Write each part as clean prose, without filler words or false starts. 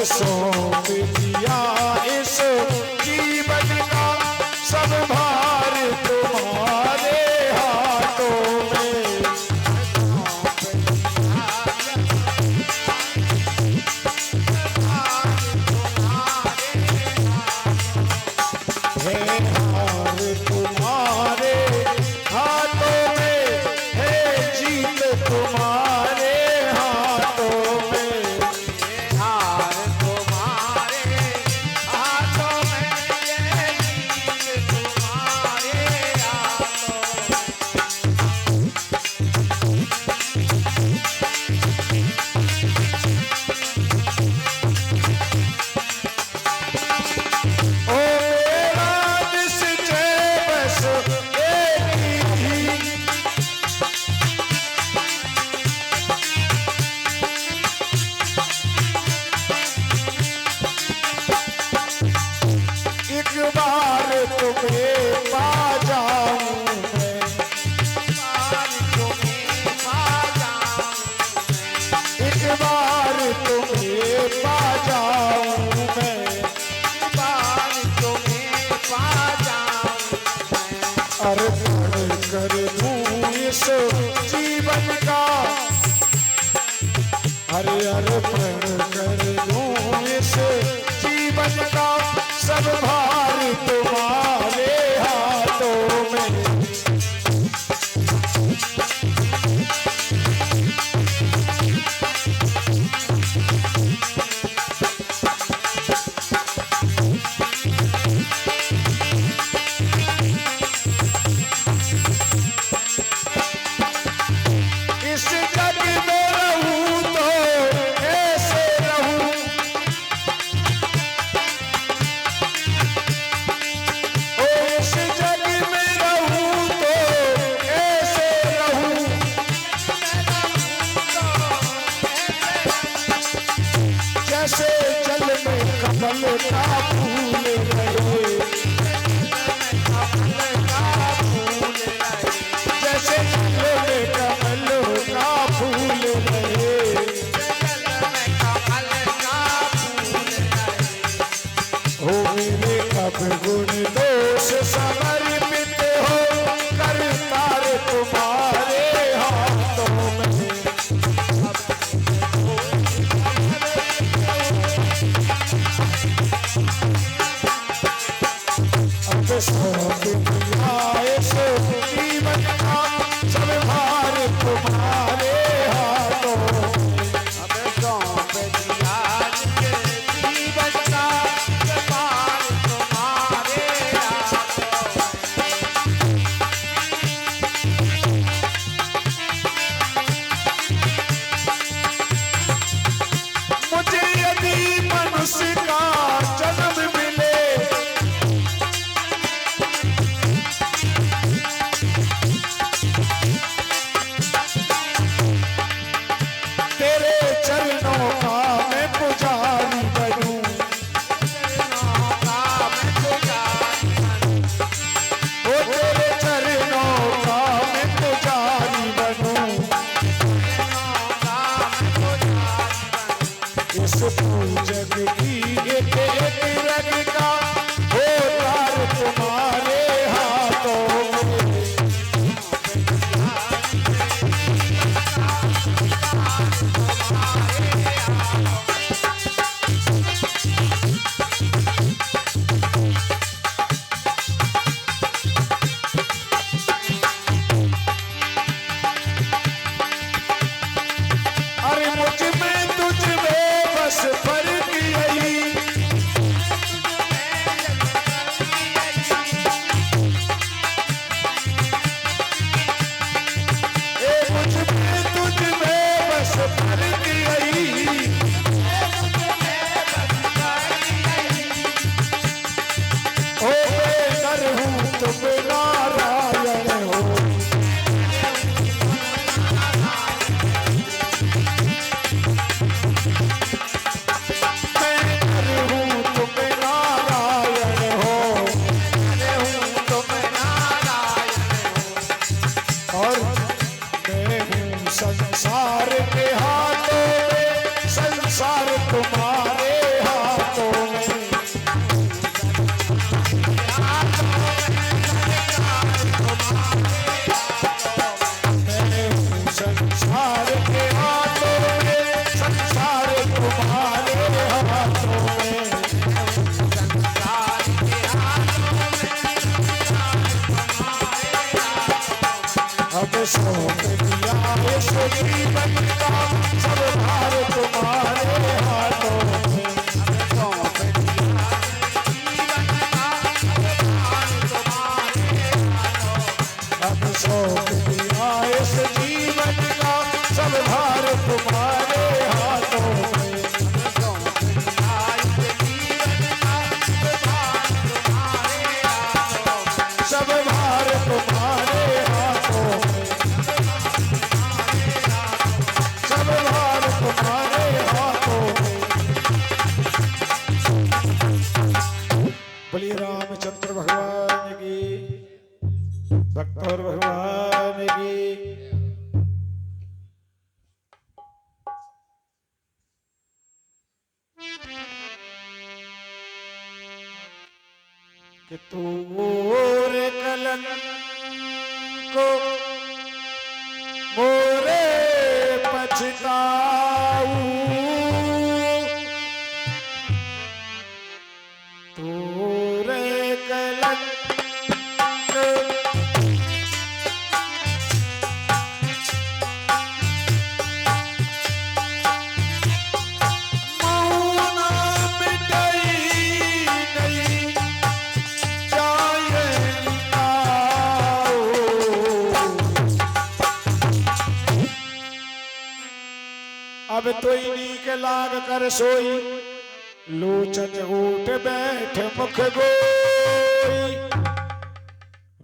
सौंप दिया इस जीवन का सब भार तुम्हारे हाथों में। है हार तुम्हारे हाथों में, है जीत तुम्हारे हाथों में। हार तुम्हारे हाथों में, ये जीत तुम्हारे हाथों में। ओ मेरा निश्चय बस एक ही, एक बार तुम्हें पा जाऊं मैं। बार तुम्हें पा जाऊं मैं, एक बार तुम्हें पा जाऊं मैं। बार तुम्हें पा जाऊं मैं। अर्पण कर दूं इस जीवन का, अरे अर्पण कर दूं इस जीवन का सब भार तुम्हारे हाथों में। इस जग में रहूं तो कैसे रहूं, ओ इस जग में रहूं तो कैसे रहूं। सौंप दिया इस जीवन का सब भार तुम्हारे हाथों में। सौंप दिया जीवन का सब भार तुम्हारे हाथों। अब सौंप दिया इस जीवन का सब भार तुम्हारे हाथों में। सौंप दिया इस जीवन का सब भार तुम्हारे हाथों में। सब भार तुम्हारे हाथों में। सब भार तुम्हारे हाथों में। बोलिए रामचंद्र भगवान की, भक्त और भगवान की। कि तोरे कलंक को मोरे पछताऊ, तोरे कलंक मौना मिटाई नहीं अब तो नीक लाग कर सोई, लोचन उठ बैठ मुख गोई।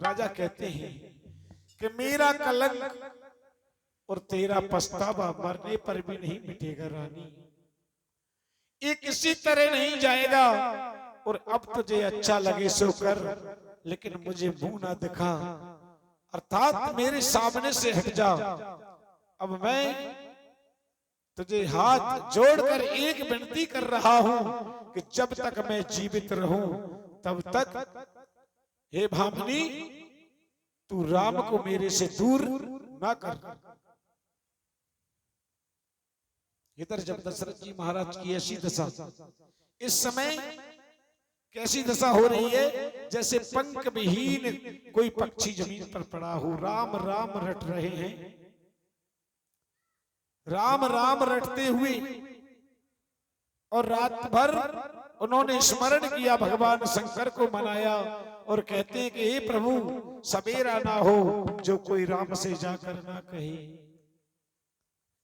राजा कहते हैं कि मेरा कलंक और तेरा पछतावा मरने पर भी नहीं मिटेगा रानी, ये किसी तरह नहीं जाएगा। और अब तुझे अच्छा लगे सो कर, लेकिन मुझे मुंह ना दिखा, अर्थात मेरे सामने से हट जा। अब मैं तुझे हाथ जोड़कर एक विनती कर रहा हूं कि जब तक मैं जीवित रहूं तब तक हे भामिनी तू राम को मेरे से दूर ना कर। इधर जब दशरथ जी महाराज की ऐसी दशा, इस समय कैसी दशा हो रही है, जैसे पंख विहीन कोई पक्षी जमीन पर पड़ा हो, राम राम रट रहे हैं। राम राम रटते हुए और रात भर उन्होंने स्मरण किया, भगवान शंकर को मनाया और कहते हैं कि हे प्रभु सवेरा ना हो जो कोई राम से जाकर ना कहे।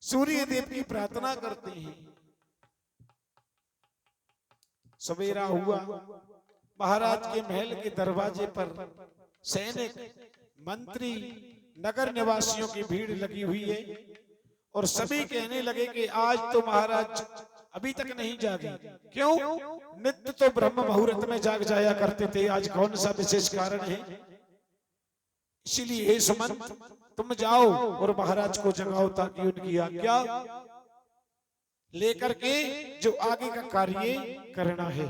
सूर्य देव की प्रार्थना करते हैं। सवेरा हुआ, महाराज के महल के दरवाजे पर सैनिक, मंत्री, नगर निवासियों की भीड़ लगी हुई है और सभी कहने लगे कि आज तो महाराज अभी तक नहीं जागे। क्यों? नित्य तो ब्रह्म मुहूर्त में जाग जाया करते थे, आज कौन सा विशेष कारण है? इसीलिए हे सुमंत तुम जाओ और महाराज को जगाओ ताकि उनकी आज्ञा लेकर के जो आगे का कार्य करना है।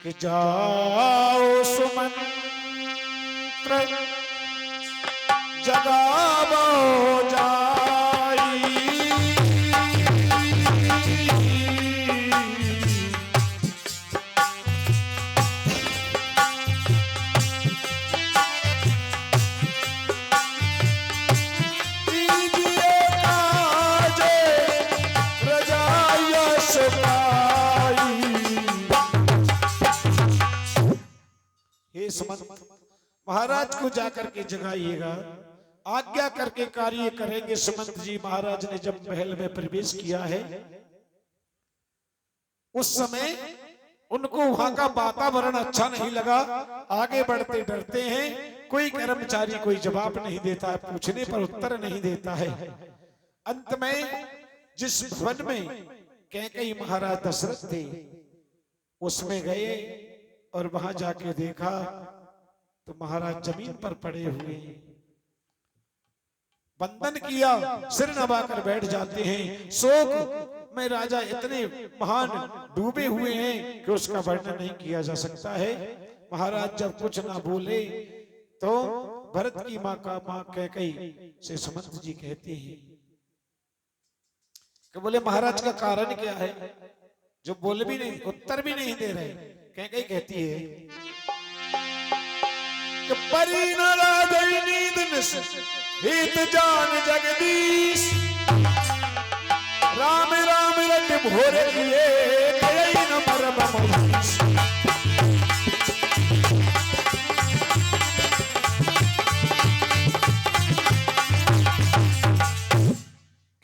कि जाओ सुमंत जगावो जाई, कीजिए काजे रजाई सपाई। हे सुमंत महाराज को जाकर के जगाइएगा, आज्ञा करके कार्य करेंगे। सुमंत जी महाराज ने जब महल में प्रवेश किया है उस समय उनको वहां का वातावरण अच्छा नहीं लगा। आगे बढ़ते डरते हैं, कोई कर्मचारी कोई जवाब नहीं देता है, पूछने पर उत्तर नहीं देता है। अंत में जिस भवन में कैकेयी महाराज दशरथ थे उसमें गए और वहां जाके देखा तो महाराज जमीन पर पड़े हुए, वंदन किया, सिर नवाकर बैठ जाते हैं। शोक में राजा इतने महान डूबे हुए हैं कि उसका वर्णन नहीं किया जा सकता है। महाराज जब कुछ ना बोले तो भरत की माँ कैकेयी से सुमंत जी कहते हैं कि बोले महाराज का कारण क्या है, जो बोले भी नहीं, उत्तर भी नहीं दे रहे। कैकेयी कहती है परी न राधई नींद निस हित जान जगदीश राम राम रट भोर किए गए न मरम महीश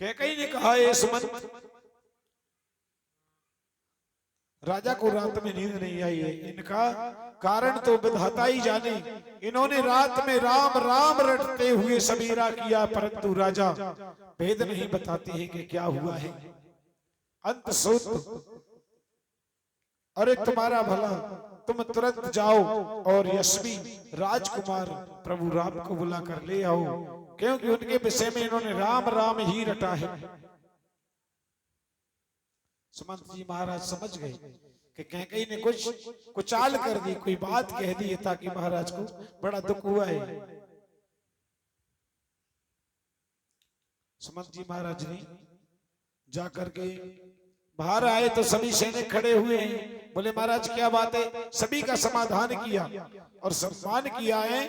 कैकेयी ने कहा ये सुमंत राजा को रात में नींद नहीं आई है। इनका कारण तो विधाता ही जाने। इन्होंने रात में राम राम रटते हुए सवेरा किया, परंतु राजा भेद नहीं बताते हैं कि क्या हुआ है। अंत सूत अरे तुम्हारा भला, तुम तुरंत जाओ और यशवी राजकुमार प्रभु राम को बुला कर ले आओ, क्योंकि उनके विषय में इन्होंने राम राम ही रटा है। सुमंत जी महाराज समझ गए कि कैकेयी ने कुछ कुचाल कर दी, कोई बात कह दी है ताकि महाराज को बड़ा दुख हुआ है। सुमंत जी महाराज ने जाकर के बाहर आए तो सभी सैनिक खड़े हुए हैं। बोले महाराज क्या बात है? सभी का समाधान किया और सम्मान किया है।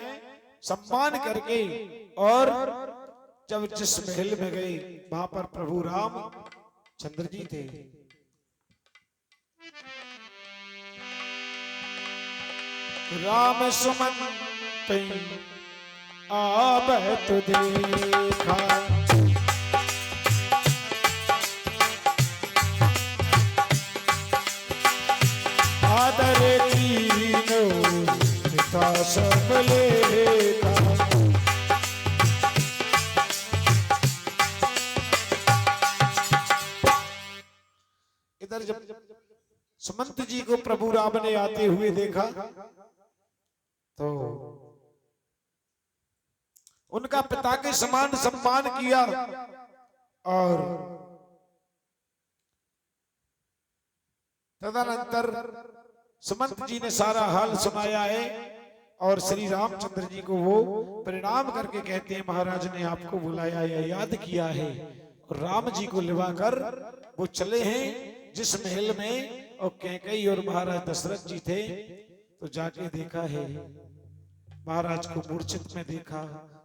सम्मान करके और जब जिस महल में गए वहां पर प्रभु राम चंद्र जी थे। राम सुमंत आबत देखा आदर कीनो पिता सब लेखा। इधर जब सुमंत जी को प्रभु राम ने आते हुए देखा तो उनका पिता के समान सम्मान किया और तदनंतर सुमंत जी ने सारा हाल सुनाया है और श्री रामचंद्र जी को वो प्रणाम करके कहते हैं महाराज ने आपको बुलाया या याद किया है। और राम जी को लिवाकर वो चले हैं जिस महल में, और कैकेयी और महाराज दशरथ जी थे तो जाके देखा है महाराज को मूर्छित में देखा।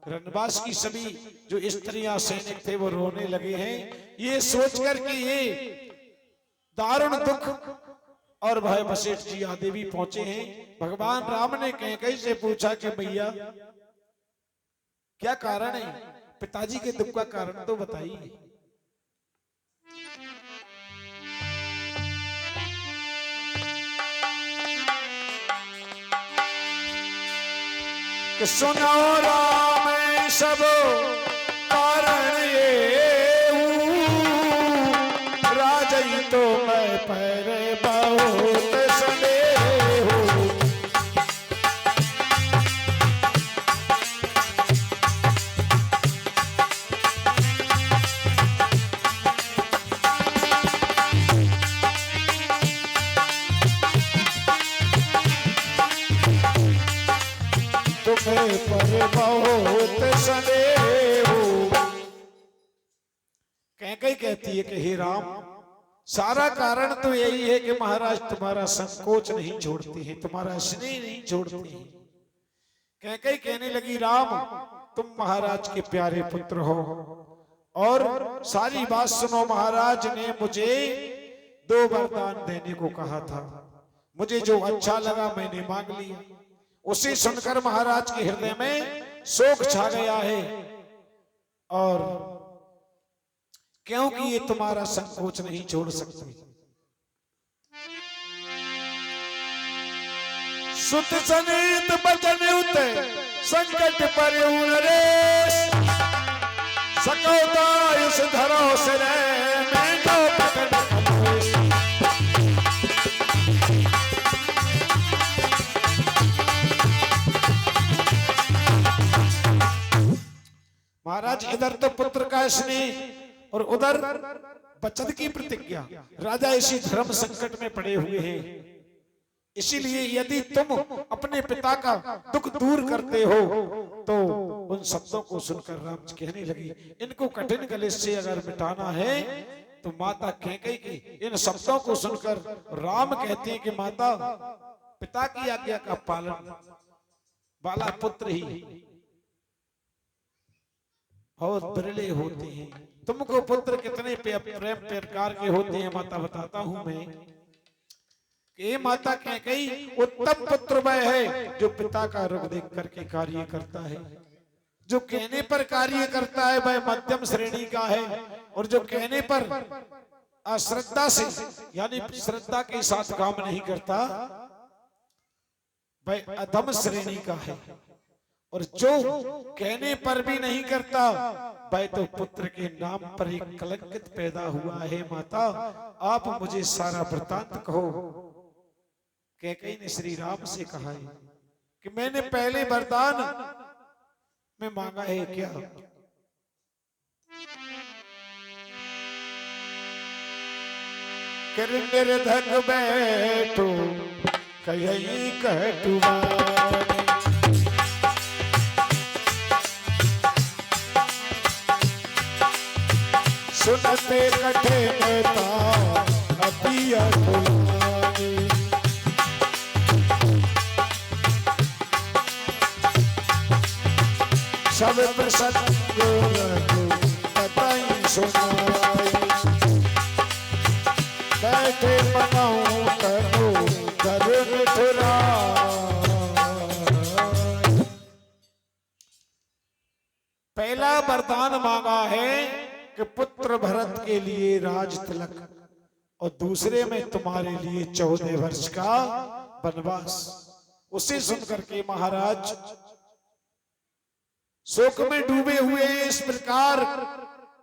रनवास की सभी जो स्त्रियां सैनिक थे वो रोने लगे हैं, ये सोचकर कि ये दारुण दुख। और भाई वशिष्ठ जी आदि भी पहुंचे हैं। भगवान राम ने कैकेयी से पूछा कि भैया क्या कारण है, पिताजी के दुख का कारण तो बताइए। कि सुनो राम सब कारण ये राजई तो मैं पैरे बहुत संदेह हूँ। तुम्हें पर बहुत संदेह हूँ। कैकेयी कहती है कि हे राम सारा कारण तो यही है कि महाराज तुम्हारा संकोच नहीं छोड़ते हैं, तुम्हारा स्नेह नहीं छोड़ते हैं। कैकेयी कहने लगी राम तुम महाराज के प्यारे पुत्र हो और सारी बात सुनो। महाराज ने मुझे 2 वरदान देने को कहा था, मुझे जो अच्छा लगा मैंने मांग लिया। उसे सुनकर महाराज के हृदय में शोक छा गया है और क्योंकि ये तुम्हारा संकोच नहीं छोड़ सकते। सुत सनेत बचन उते संकट पर नरेश सकौतायुष धरो सिरे मैं जो पकड़ खमोश। महाराज इधर तो पुत्र का स्नेह और उधर बचत की प्रतिज्ञा। राजा इसी धर्म संकट में पड़े हुए हैं, इसीलिए यदि तुम अपने पिता का दुख दूर करते हो तो उन शब्दों को सुनकर राम जी कहने लगी इनको कठिन कलेश से अगर मिटाना है तो माता कैकेयी के इन शब्दों को सुनकर राम कहते हैं कि माता पिता की आज्ञा का पालन वाला पुत्र ही बहुत बिरले होते हैं। तुमको पुत्र कितने प्रेम प्रकार के होते हैं माता बताता हूं मैं। कि माता कैकेयी उत्तम पुत्र वह है जो पिता का रुख देख करके कार्य करता है, जो कहने पर कार्य करता है वह मध्यम श्रेणी का है, और जो कहने पर अश्रद्धा से यानी श्रद्धा के साथ काम नहीं करता वह अधम श्रेणी का है, और जो कहने पर भी नहीं करता वह तो पुत्र के नाम पर एक कलंकित पैदा हुआ है। माता आप मुझे सारा वृतांत कहो। कैकेयी ने श्री राम से कहा है कि मैंने पहले वरदान में मांगा है क्या? निर्धक बैठो कहीं कहटुवानी, सुनते कठे नेता अपिया बुलानी, सब प्रसंग बताई सुनाई, बैठे बनाऊं करो घर मिठुरा। पहला वरदान मांगा है कि पुत्र भरत के लिए राज तिलक, और दूसरे में तुम्हारे लिए 14 वर्ष का वनवास। उसे सुनकर के महाराज शोक में डूबे हुए इस प्रकार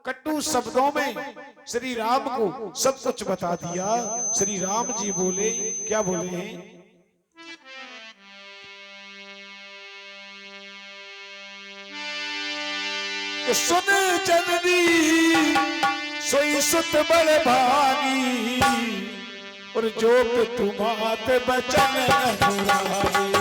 कटु शब्दों में श्री राम को सब कुछ बता दिया। श्री राम जी बोले, क्या बोले हैं? सुन जननी सोई सुत बड़ भागी, और जो तुम्हात बचन अनुरागी,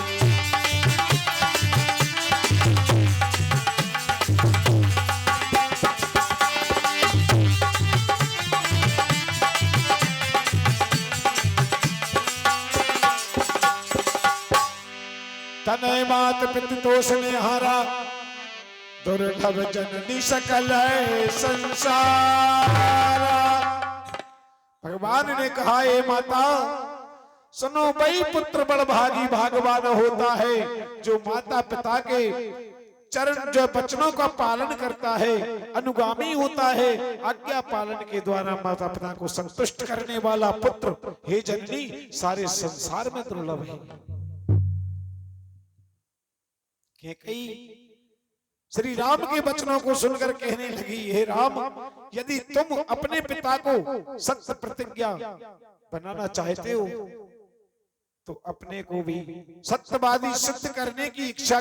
तनय मात पिता तोष ने हारा, दुर्लभ जननी सकल है संसार। भगवान ने कहा हे माता सुनो, वही पुत्र बड़ भागी भागवान होता है जो माता पिता के चरण जो वचनों का पालन करता है, अनुगामी होता है, आज्ञा पालन के द्वारा माता पिता को संतुष्ट करने वाला पुत्र हे जननी सारे संसार में दुर्लभ है। कैकेयी श्री राम के वचनों को सुनकर कहने लगी, हे राम यदि तुम अपने पिता को सत्य प्रतिज्ञा बनाना चाहते हो तो अपने को भी सत्यवादी सिद्ध करने की इच्छा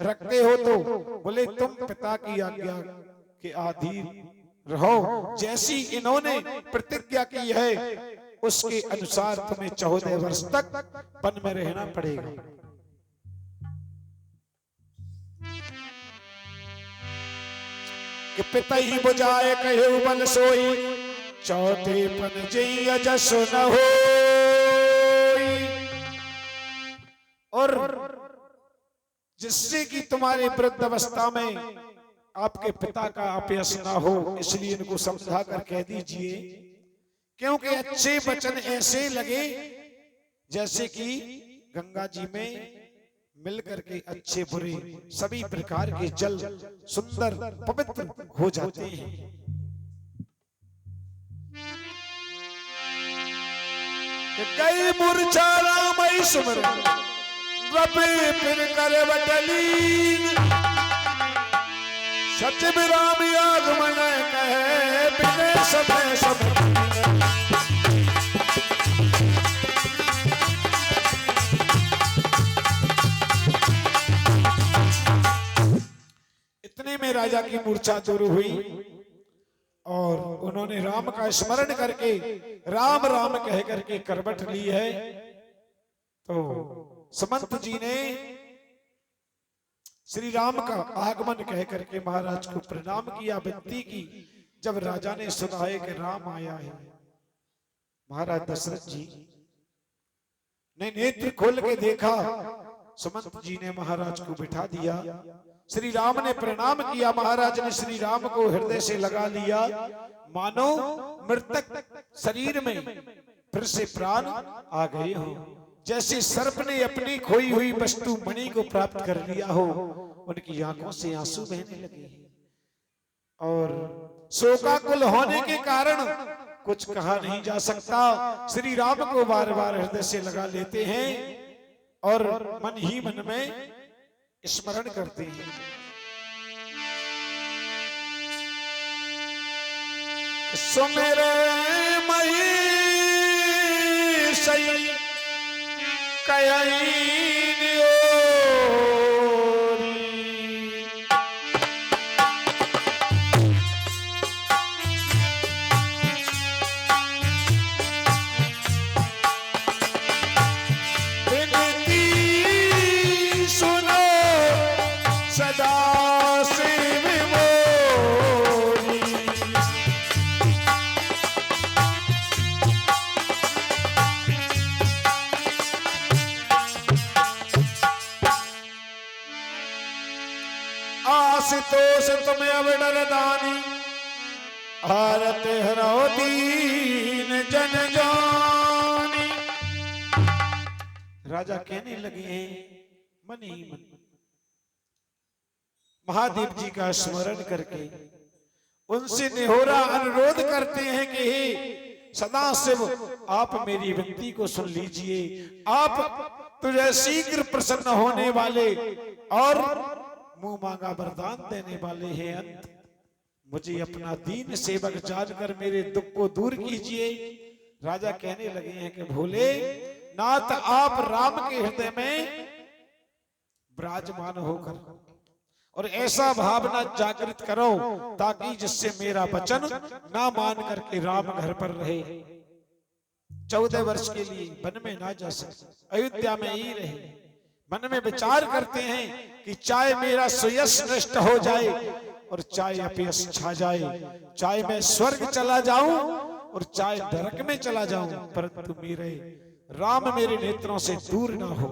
रखते हो तो बोले तुम पिता की आज्ञा के अधीन रहो, जैसी इन्होंने प्रतिज्ञा की है उसके अनुसार तुम्हें 14 वर्ष तक वन में रहना पड़ेगा। कि पिता ही बुझाए कहे बल सोई, चौथे पन जय जस न हो। और जिससे कि तुम्हारे वृद्ध अवस्था में आपके पिता का अपयश ना हो, इसलिए इनको समझा कर कह दीजिए, क्योंकि अच्छे वचन ऐसे लगे जैसे कि गंगा जी में मिलकर के अच्छे बुरे सभी प्रकार के जल सुंदर पवित्र हो जाते हैं। कई मूर्छा रामई सुमर रबे फिर करे बटलीन, सचिव राम आगमन कहे बिने समय सब। इतने में राजा की मूर्छा दूर हुई और उन्होंने राम का स्मरण करके राम राम कह करके करवट ली है। तो समंत जी ने श्री राम का आगमन कह करके महाराज को प्रणाम किया, विनती की। जब राजा ने सुना है कि राम आया है, महाराज दशरथ जी ने नेत्र खोल के देखा, सुमंत जी ने महाराज को बिठा दिया। श्री राम ने प्रणाम किया। महाराज ने श्री राम को हृदय से लगा लिया, मानो मृतक शरीर में फिर से प्राण आ गए हो। जैसे सर्प ने अपनी खोई हुई वस्तु मणि को प्राप्त कर लिया हो। उनकी आंखों से आंसू बहने लगे और शोकाकुल होने के कारण कुछ कहा नहीं जा सकता। श्री राम को बार बार हृदय से लगा लेते हैं और मन ही मन में स्मरण करते हैं। सुमेरे मही सही कयई आशुतोष तुम्हें अब डरदानी हारत हरो दीन जन जानी। राजा कहने लगे हैं मन ही मन महादेव जी का स्मरण करके उनसे निहोरा अनुरोध करते हैं कि हे सदाशिव आप मेरी विनती को सुन लीजिए। आप तुझे शीघ्र प्रसन्न होने वाले और मुंह मांगा वरदान देने वाले हैं। अंत मुझे अपना दीन सेवक जानकर मेरे दुख को दूर कीजिए। राजा कहने लगे हैं कि भोले नाथ आप राम के हृदय में विराजमान होकर और ऐसा भावना जागृत करो ताकि जिससे मेरा वचन ना मान करके राम घर पर रहे, 14 वर्ष के लिए वन में ना जा सके, अयोध्या में ही रहे। मन में विचार करते हैं कि चाहे मेरा सुयश नष्ट हो जाए और चाहे अपयश छा जाए, चाहे मैं स्वर्ग चला जाऊं और चाहे नरक में चला जाऊं, परंतु मेरे राम मेरे नेत्रों से दूर ना हो।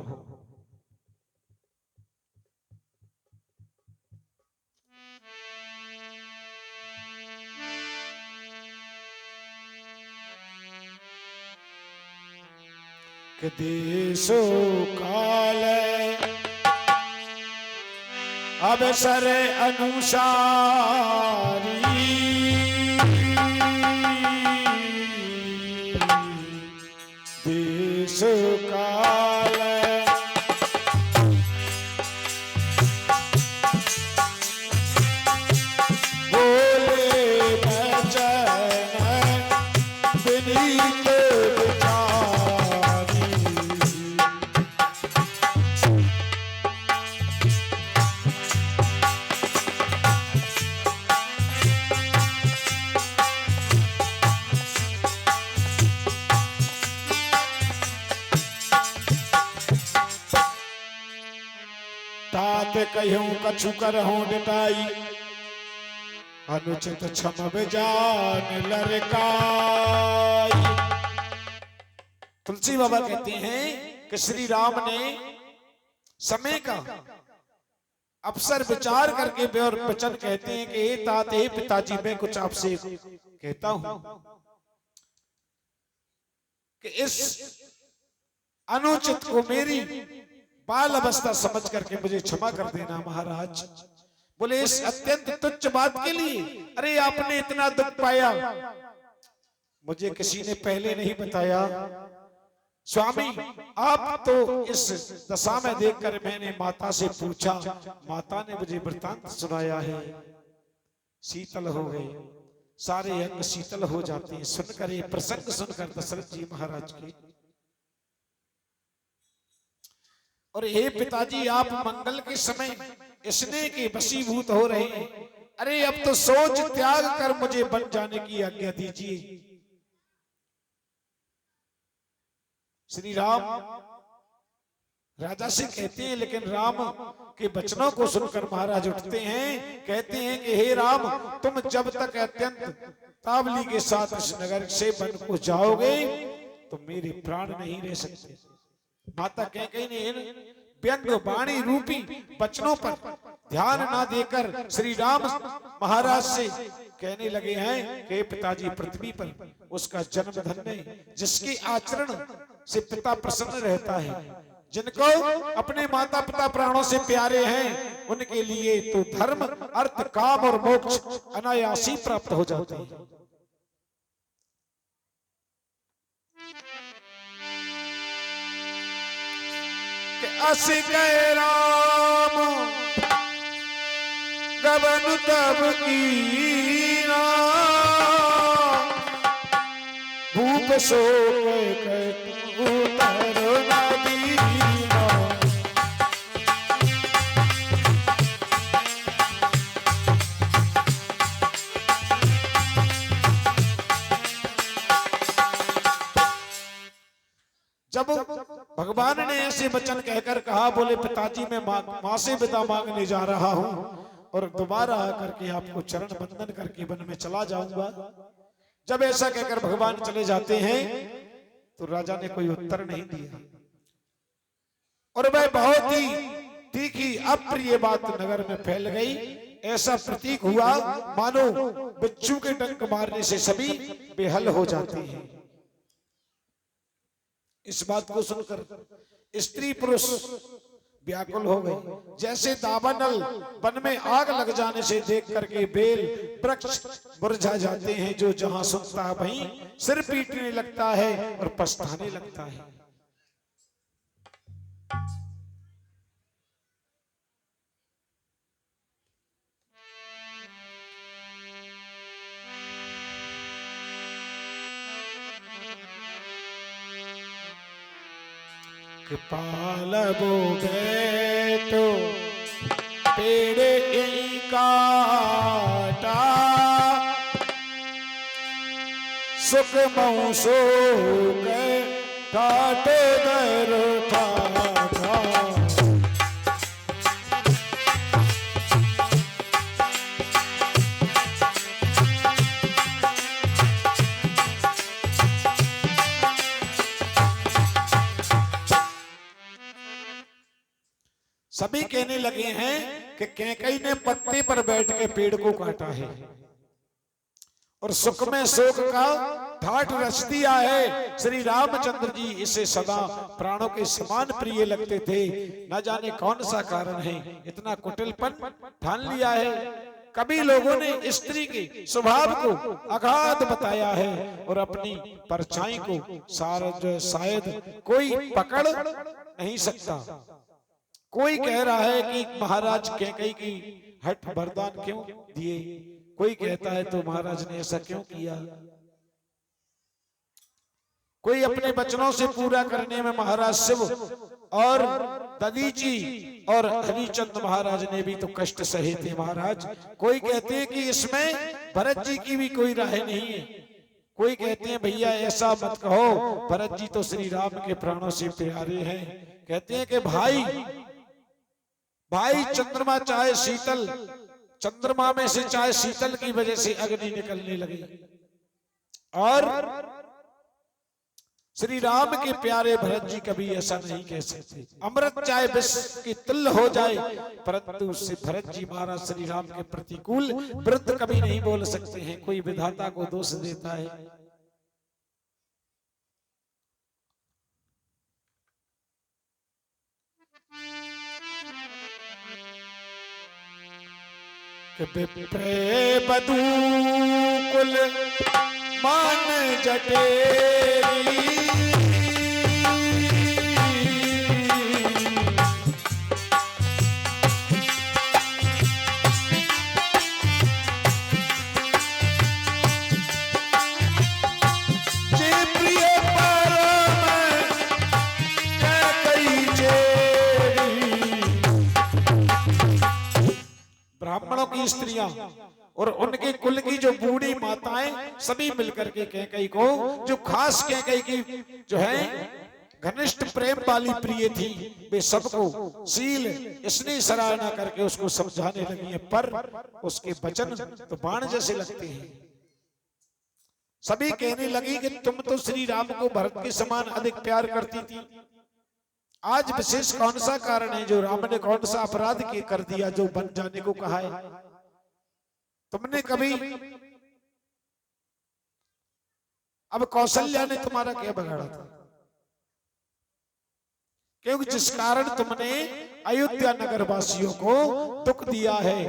कि देशो काल अवसर अनुसारी देश काल बोले बचन विनीत तात कहूं कछु करहूं डिटाई अनुचित क्षम जान लरकाई। तुलसी बाबा कहते हैं कि श्री राम ने समय का अवसर विचार करके और वचन कहते हैं कि हे तात हे पिताजी मैं कुछ आपसे कहता हूं कि इस अनुचित को मेरी बाल अवस्था समझ करके मुझे क्षमा कर देना महाराज। बोले इस अत्यंत तुच्छ बात के लिए? अरे आपने इतना दुख पाया मुझे किसी ने पहले नहीं बताया। स्वामी आप तो इस दशा में देखकर मैंने माता से पूछा, माता ने मुझे वृतांत सुनाया है। शीतल हो गए, सारे अंग शीतल हो जाते हैं सुनकर, ये प्रसंग सुनकर दशरथ जी महाराज के। और हे पिताजी आप मंगल के समय स्नेह के वशीभूत हो रहे हैं। अरे अब तो सोच त्याग कर मुझे बन जाने की आज्ञा दीजिए। श्री राम राजा से कहते हैं, लेकिन राम के वचनों को सुनकर महाराज उठते हैं, कहते हैं कि हे राम तुम जब तक अत्यंत तावली के साथ इस नगर से वन को जाओगे तो मेरे प्राण नहीं रह सकते। माता कैकेयी ने व्यंग वाणी रूपी वचनों पर ध्यान ना देकर श्री राम महाराज से कहने लगे हैं कि पिताजी पृथ्वी पर उसका जन्म धन्य जिसके आचरण से पिता प्रसन्न रहता है, जिनको अपने माता पिता प्राणों से प्यारे हैं, उनके लिए तो धर्म अर्थ काम और मोक्ष अनायासी प्राप्त हो जाते हैं। अस कह राम गबन तब कीना भूप सो उतर नदीना। जब भगवान ने ऐसे वचन कहकर कहा, बोले पिताजी मैं मां से विदा मांगने जा रहा हूं और दोबारा आकर के आपको चरण बंदन करके वन में चला जाऊंगा। जब ऐसा कहकर भगवान चले जाते हैं तो राजा ने कोई उत्तर नहीं दिया और वह बहुत ही तीखी अप्रिय बात नगर में फैल गई। ऐसा प्रतीक हुआ मानो बिच्छू के डंक मारने से सभी बेहल हो जाते हैं। इस बात को सुनकर स्त्री पुरुष व्याकुल हो गए। जैसे दावानल वन में आग लग जाने से देख करके बेल वृक्ष मुरझा जाते हैं, जो जहां सुनता है वहीं सिर पीटने लगता है और पछताने लगता है। पालबो बैठो पेड़ काटा सुख मऊ सो काटे दर था। सभी कहने लगे हैं कि कैकई ने पत्ते पर बैठ के पेड़ को काटा है और सुख में शोक का ठाठ रच दिया है। श्री रामचंद्र जी इसे सदा प्राणों के समान प्रिय लगते थे। न जाने कौन सा कारण है, इतना कुटिलपन ठान लिया है। कभी लोगों ने स्त्री के स्वभाव को अगाध बताया है और अपनी परछाई को शायद कोई पकड़ नहीं सकता। कोई कह रहा है कि महाराज कैकई की हठ वरदान क्यों दिए, कोई कहता है तो महाराज ने ऐसा क्यों किया। कोई अपने वचनों से पूरा करने में महाराज शिव और दधीची और हरिचंद महाराज ने भी तो कष्ट सहे थे महाराज। कोई कहते हैं कि इसमें भरत जी की भी कोई राय नहीं है। कोई कहते हैं भैया ऐसा मत कहो, भरत जी तो श्री राम के प्राणों से प्यारे हैं। कहते हैं कि भाई चंद्रमा चाहे शीतल, चंद्रमा में से चाहे शीतल की वजह से अग्नि निकलने लगी और श्री राम के प्यारे भरत जी कभी ऐसा नहीं कह सकते। अमृत चाहे विष की तुल्य हो जाए, परंतु भरत जी महाराज श्री राम के प्रतिकूल विरुद्ध कभी नहीं बोल सकते हैं। कोई विधाता को दोष देता है। बदू कुल मान जटेरी ब्राह्मणों की स्त्रियां और उनके कुल की जो बूढ़ी माताएं सभी मिलकर के कैकई को, जो खास कैकई की जो है घनिष्ठ प्रेम वाली प्रिय थी, वे सबको शील इसने सराहना करके उसको समझाने लगी है। पर उसके वचन तो बाण जैसे लगते हैं। सभी कहने लगी कि तुम तो श्री राम को भरत के समान अधिक प्यार करती थी, आज विशेष कौन सा कारण है जो राम ने कौन सा अपराध के कर दिया जो बन जाने को कहा है? तुमने कभी, अब कौशल्या ने तुम्हारा क्या बिगाड़ा था? क्योंकि जिस कारण तुमने अयोध्या नगर वासियों को दुख दिया है,